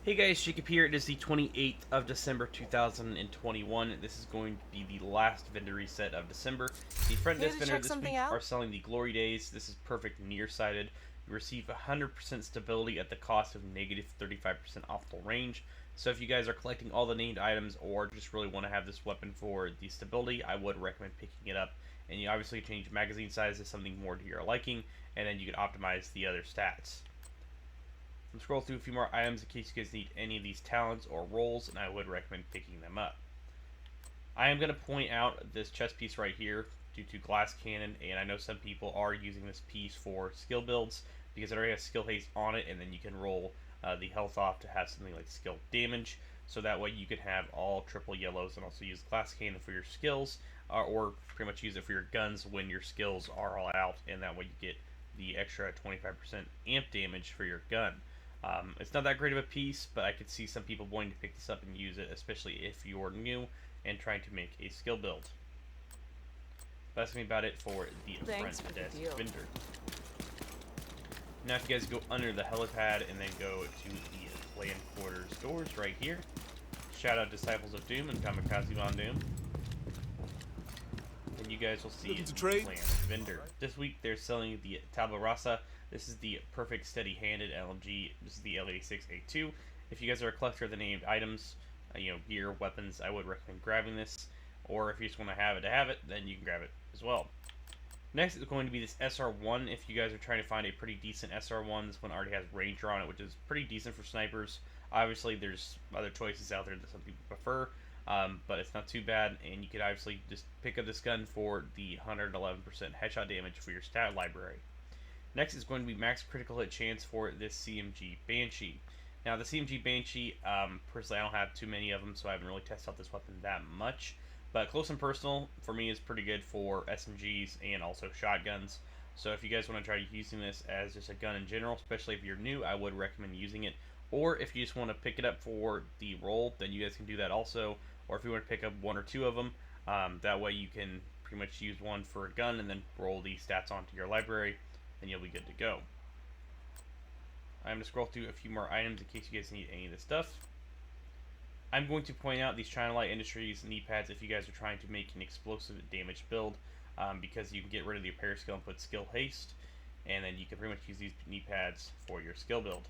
Hey guys, Jacob here. It is the 28th of December 2021. This is going to be the last vendor reset of December. The front Here desk to vendor check this something week out? are selling the Glory Days. This is perfect nearsighted. You receive 100% stability at the cost of negative 35% off the range. So if you guys are collecting all the named items or just really want to have this weapon for the stability, I would recommend picking it up. And you obviously change magazine size to something more to your liking, and then you can optimize the other stats. I'll scroll through a few more items in case you guys need any of these talents or roles, and I would recommend picking them up. I am going to point out this chest piece right here due to glass cannon, and I know some people are using this piece for skill builds because it already has skill haste on it, and then you can roll the health off to have something like skill damage, so that way you can have all triple yellows and also use glass cannon for your skills, or pretty much use it for your guns when your skills are all out, and that way you get the extra 25% amp damage for your gun. It's not that great of a piece, but I could see some people wanting to pick this up and use it, especially if you're new and trying to make a skill build. That's me about it for the Thanks front for the desk deal. vendor. Now if you guys go under the helipad and then go to the clan quarters doors right here, shout out Disciples of Doom and Kamikaze Von Doom, and you guys will see Looking to the trade? clan vendor. This week they're selling the Tabla Rasa. This is the perfect steady-handed LMG. This is the L86A2. If you guys are a collector of the named items, gear, weapons, I would recommend grabbing this. Or if you just want to have it, then you can grab it as well. Next is going to be this SR1. If you guys are trying to find a pretty decent SR1, this one already has Ranger on it, which is pretty decent for snipers. Obviously, there's other choices out there that some people prefer, but it's not too bad, and you could obviously just pick up this gun for the 111% headshot damage for your stat library. Next is going to be max critical hit chance for this CMG Banshee. Now, the CMG Banshee, personally, I don't have too many of them, so I haven't really tested out this weapon that much. But close and personal, for me, is pretty good for SMGs and also shotguns. So if you guys want to try using this as just a gun in general, especially if you're new, I would recommend using it. Or if you just want to pick it up for the role, then you guys can do that also. Or if you want to pick up one or two of them, that way you can pretty much use one for a gun and then roll the stats onto your library, then you'll be good to go. I'm going to scroll through a few more items in case you guys need any of this stuff. I'm going to point out these China Light Industries knee pads if you guys are trying to make an explosive damage build, because you can get rid of the repair skill and put skill haste, and then you can pretty much use these knee pads for your skill build.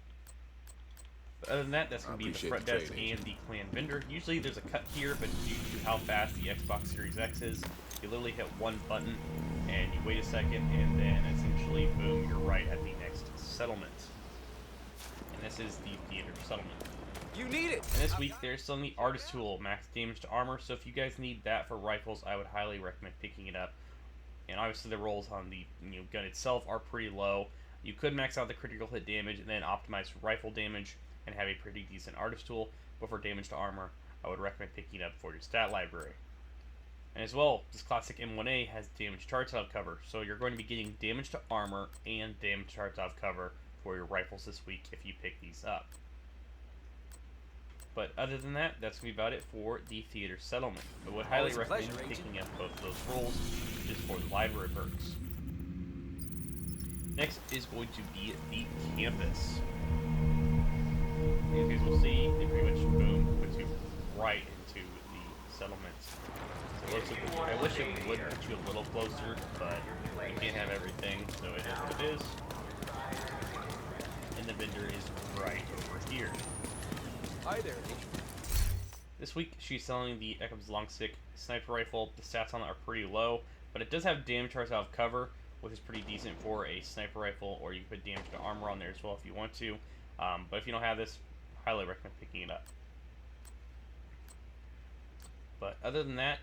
But other than that, that's going to be the front desk and the clan vendor. Usually there's a cut here, but due to how fast the Xbox Series X is, you literally hit one button and you wait a second, and then essentially, boom, you're right at the next settlement. And this is the theater settlement. You need it! And this week they're selling the Artist Tool, max damage to armor, so if you guys need that for rifles, I would highly recommend picking it up. And obviously the rolls on the gun itself are pretty low. You could max out the critical hit damage and then optimize for rifle damage and have a pretty decent Artist Tool, but for damage to armor, I would recommend picking it up for your stat library. And as well, this classic M1A has damage charge out of cover, so you're going to be getting damage to armor and damage charge out of cover for your rifles this week if you pick these up. But other than that, that's going to be about it for the theater settlement. I would highly recommend picking up both of those roles just for the library perks. Next is going to be the campus. As you guys will see, it pretty much boom puts you right into the settlements. So I wish it would put you a little closer, but you can't have everything, so it is what it is. And the vendor is right over here. Hi there. This week, she's selling the Ekham's Longstick sniper rifle. The stats on it are pretty low, but it does have damage charge out of cover, which is pretty decent for a sniper rifle, or you can put damage to armor on there as well if you want to. But if you don't have this, highly recommend picking it up. But other than that,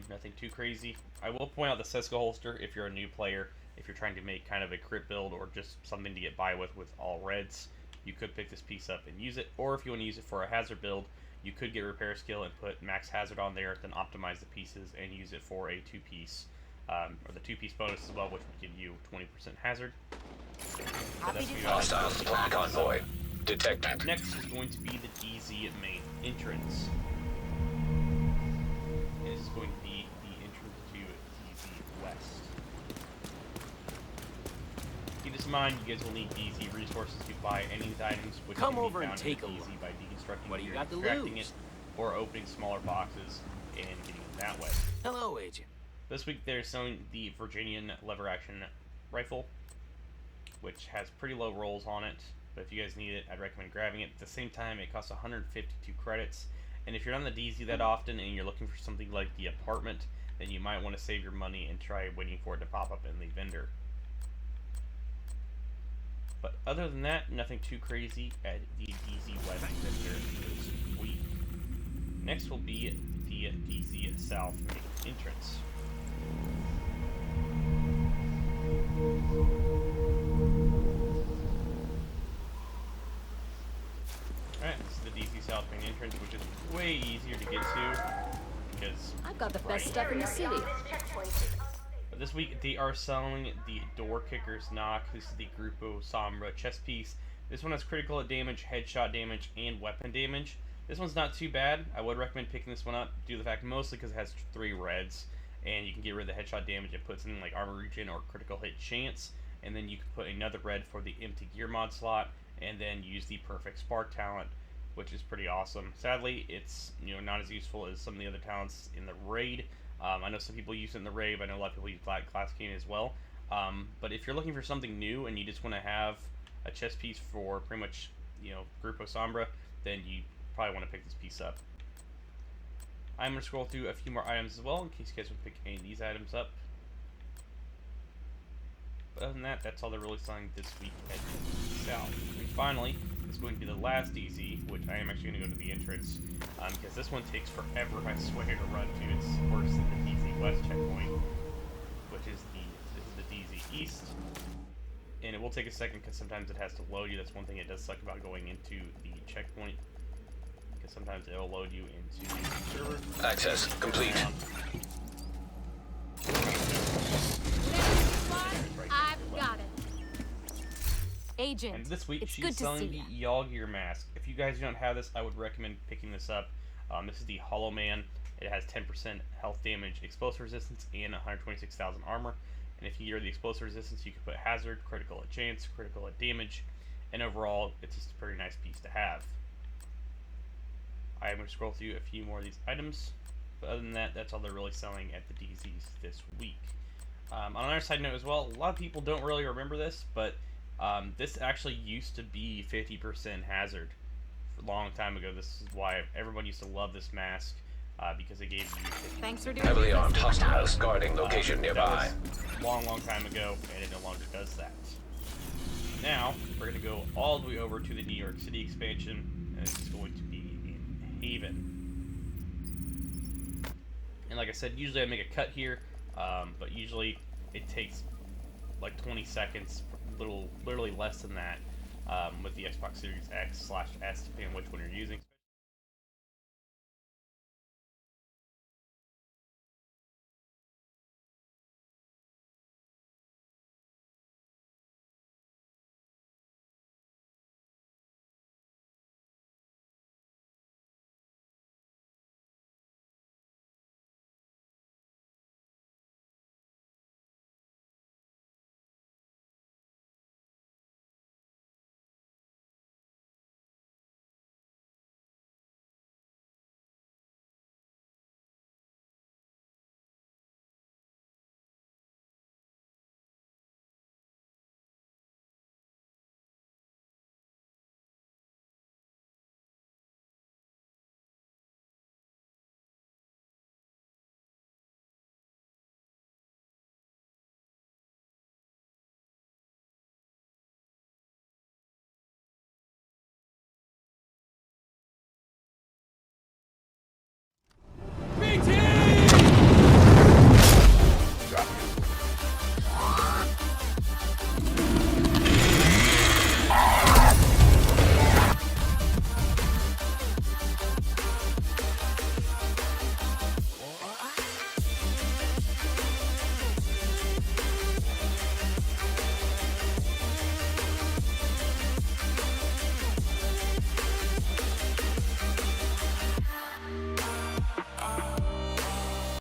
nothing too crazy. I will point out the Seska holster if you're a new player, if you're trying to make kind of a crit build or just something to get by with all reds. You could pick this piece up and use it, or if you want to use it for a hazard build, you could get repair skill and put max hazard on there, then optimize the pieces and use it for a two-piece, or the two-piece bonus as well, which would give you 20% hazard. Hostile supply convoy detected. Next is going to be the DZ main entrance. And this is going to be the entrance to DZ West. Okay, this in mind, you guys will need DZ resources to buy any of these items, which Come can be over and found take a in DZ look. by deconstructing What do you gear got and to extracting lose? it, or opening smaller boxes and getting them that way. Hello, Agent. This week they're selling the Virginian lever action rifle, which has pretty low rolls on it, but if you guys need it, I'd recommend grabbing it. At the same time, it costs 152 credits, and if you're on the DZ that often and you're looking for something like the apartment, then you might want to save your money and try waiting for it to pop up in the vendor. But other than that, nothing too crazy at the DZ West vendor this week. Next will be the DZ South main entrance. Alright, this is the DC South main entrance, which is way easier to get to because I've got the best stuff in the city. But this week they are selling the Door Kicker's Knock. This is the Grupo Sombra chest piece. This one has critical damage, headshot damage, and weapon damage. This one's not too bad. I would recommend picking this one up due to the fact mostly because it has 3 reds, and you can get rid of the headshot damage and put something like armor regen or critical hit chance, and then you can put another red for the empty gear mod slot, and then use the perfect spark talent, which is pretty awesome. Sadly, it's not as useful as some of the other talents in the raid. I know some people use it in the raid, but I know a lot of people use Glass Cannon as well. But if you're looking for something new and you just want to have a chest piece for pretty much Grupo Sombra, then you probably want to pick this piece up. I'm going to scroll through a few more items as well in case you guys want to pick any of these items up. But other than that, that's all they're really selling this week at DZ South. And finally, it's going to be the last DZ, which I am actually going to go to the entrance, because this one takes forever, I swear, to run to. It's worse than the DZ West checkpoint, which is the DZ East. And it will take a second because sometimes it has to load you. That's one thing it does suck about going into the checkpoint, because sometimes it'll load you into the server. Access complete. I've got it. Agent, And this week it's she's good to selling see the ya. Yawgear mask. If you guys don't have this, I would recommend picking this up. This is the Hollow Man. It has 10% health damage, explosive resistance, and 126,000 armor. And if you gear the explosive resistance, you can put hazard, critical hit chance, critical hit damage, and overall, it's just a pretty nice piece to have. I'm going to scroll through a few more of these items, but other than that, that's all they're really selling at the DZs this week. On another side note as well, a lot of people don't really remember this, but this actually used to be 50% hazard a long time ago. This is why everyone used to love this mask, because it gave you 50%. Thanks for doing Heavily this. armed hostiles guarding location nearby. That was a long, long time ago, and it no longer does that. Now, we're going to go all the way over to the New York City expansion, and this is going to be in Haven. And like I said, usually I make a cut here, but usually it takes like 20 seconds, literally less than that, with the Xbox Series X/S, depending on which one you're using.